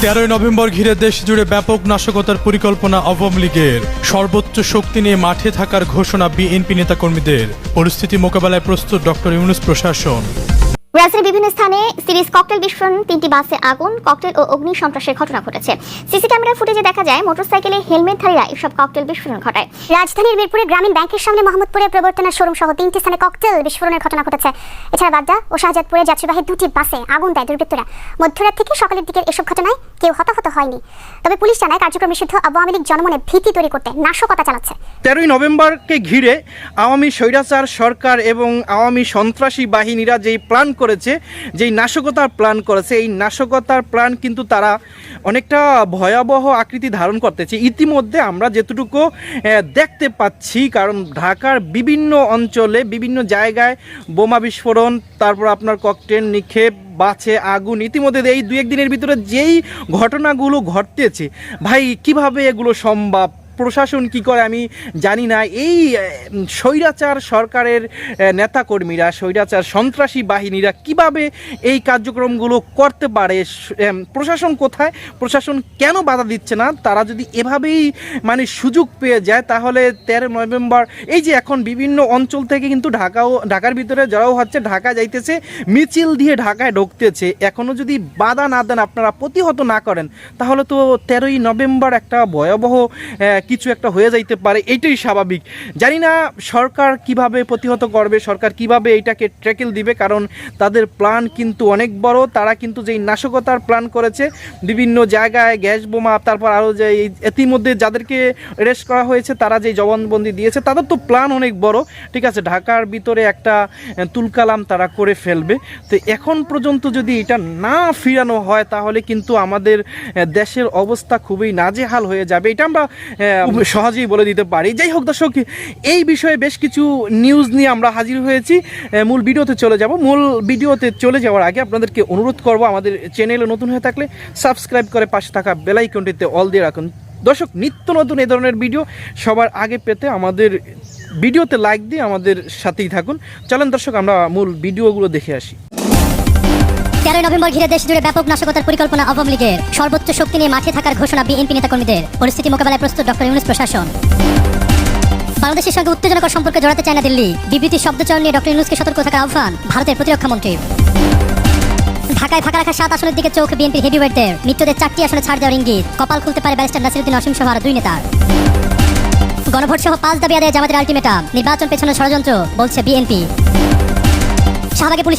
13ই November ঘিরে দেশ জুড়ে ব্যাপক নাশকতার পরিকল্পনা আওয়ামী লীগের। সর্বোচ্চ শক্তি নিয়ে মাঠে থাকার ঘোষণা বিএনপি নেতাকর্মীদের। পরিস্থিতি মোকাবেলায় প্রস্তুত ডক্টর ইউনূস প্রশাসন। রাজধানীর বিভিন্ন স্থানে সিরিজ ককটেল বিস্ফোরণ, 3টি বাসে আগুন, ককটেল ও অগ্নি সন্ত্রাসের ঘটনা ঘটেছে। সিসি ক্যামেরার ফুটেজে দেখা যায় মোটরসাইকেলে হেলমেটধারীরা এসব ককটেল বিস্ফোরণ ঘটায়। রাজধানীর মিরপুরে গ্রামীণ ব্যাংকের সামনে মোহাম্মদপুরে প্রবর্তনা শোরুম সহ 3টি স্থানে ককটেল বিস্ফোরণের ঘটনা ঘটেছে। এছাড়া বাড্ডা ও শাহজাদপুরে যাত্রীবাহী 2টি বাসে আগুন দেয় দুর্বৃত্তরা। মধ্যরাত থেকে সকালের দিকের এসব ঘটনায় কেউ হতাহত হয়নি, তবে পুলিশ জানায় কার্যক্রম নিষিদ্ধ আওয়ামী লীগ জনমনে ভীতি তৈরি করতে নাশকতা চালাচ্ছে। 13ই নভেম্বরকে ঘিরে আওয়ামী স্বৈরাচার সরকার এবং আওয়ামী সন্ত্রাসী বাহিনীরা যেই প্ল্যান করেছে, যেই নাশকতার প্ল্যান করেছে, এই নাশকতার প্ল্যান কিন্তু তারা অনেকটা ভয়াবহ আকৃতি ধারণ করতেছে। ইতিমধ্যে আমরা যেটুকু দেখতে পাচ্ছি, কারণ ঢাকার বিভিন্ন অঞ্চলে বিভিন্ন জায়গায় বোমা বিস্ফোরণ, তারপর আপনার ককটেল নিক্ষেপ, বাসে আগুন, ইতিমধ্যে এই 2-1 দিনের ভিতরে যেই ঘটনাগুলো ঘটতেছে, ভাই কিভাবে এগুলো সম্ভব? প্রশাসন কি করে আমি জানি না। এই স্বৈরাচার সরকারের নেতাকর্মীরা, স্বৈরাচার সন্ত্রাসী বাহিনীরা কিভাবে এই কার্যক্রমগুলো করতে পারে? প্রশাসন কোথায়? প্রশাসন কেন বাধা দিচ্ছে না? তারা যদি এভাবেই সুযোগ পেয়ে যায়, তাহলে 13 নভেম্বর এই যে এখন বিভিন্ন অঞ্চল থেকে কিন্তু ঢাকার ভিতরে জড়াও হচ্ছে, ঢাকা যাইতেছে, মিছিল দিয়ে ঢাকায় ঢুকতেছে। এখনও যদি বাধা না দেন, আপনারা প্রতিহত না করেন, তাহলে তো 13ই নভেম্বর একটা ভয়াবহ কিছু একটা হয়ে যাইতে পারে। এইটাই স্বাভাবিক। জানি না সরকার কিভাবে প্রতিহত করবে, সরকার কিভাবে এইটাকে ট্যাকেল দিবে, কারণ তাদের প্ল্যান কিন্তু অনেক বড়। তারা কিন্তু যেই নাশকতার প্ল্যান করেছে, বিভিন্ন জায়গায় গ্যাস বোমা, তারপর আরও যে ইতিমধ্যে যাদেরকে অ্যারেস্ট করা হয়েছে, তারা যেই জবানবন্দি দিয়েছে, তাদের তো প্ল্যান অনেক বড়। ঠিক আছে, ঢাকার ভিতরে একটা তুলকালাম তারা করে ফেলবে। তো এখন পর্যন্ত যদি এটা না ফিরানো হয়, তাহলে কিন্তু আমাদের দেশের অবস্থা খুবই নাজেহাল হয়ে যাবে। এটা আমরা সহজেই বলে দিতে পারি। যাই হোক দর্শক, এই বিষয়ে বেশ কিছু নিউজ নিয়ে আমরা হাজির হয়েছি। মূল ভিডিওতে চলে যাব। মূল ভিডিওতে চলে যাওয়ার আগে আপনাদেরকে অনুরোধ করব, আমাদের চ্যানেলে নতুন হয়ে থাকলে সাবস্ক্রাইব করে পাশে থাকা বেল আইকনটিতে অল দিয়ে রাখুন। দর্শক, নিত্য নতুন এই ধরনের ভিডিও সবার আগে পেতে আমাদের ভিডিওতে লাইক দিয়ে আমাদের সাথেই থাকুন। চলেন দর্শক, আমরা মূল ভিডিওগুলো দেখে আসি। 13ই নভেম্বর ঘিরে দেশ জুড়ে ব্যাপক নাশকতার পরিকল্পনা আওয়ামী লীগের। সর্বোচ্চ শক্তি নিয়ে মাঠে থাকার ঘোষণা বিএনপি নেতাকর্মীদের। পরিস্থিতি মোকাবেলায় প্রস্তুত ডক্টর ইউনূস প্রশাসন। বাংলাদেশের সঙ্গে উত্তেজনাকর সম্পর্কে জড়াতে চায় না দিল্লি। বিবৃতির শব্দচয়ন নিয়ে ডক্টর ইউনূসকে সতর্ক থাকার আহ্বান ভারতের প্রতিরক্ষা মন্ত্রীর। ঢাকায় ফাঁকা রাখা 7 আসনের দিকে চোখ বিএনপির হেভিওয়েটদের। মৃত্যুদের 4টি আসনে ছাড় দেওয়ার ইঙ্গিত। কপাল খুলতে পারে ব্যারিস্টার নাসিরউদ্দিন অসীম সহ আরো 2 নেতার। গণভোট সহ 5 দাবি আদায়ে জামাতের আলটিমেটাম। নির্বাচন পেছানোর ষড়যন্ত্র বলছে বিএনপি। শাহবাগে পুলিশ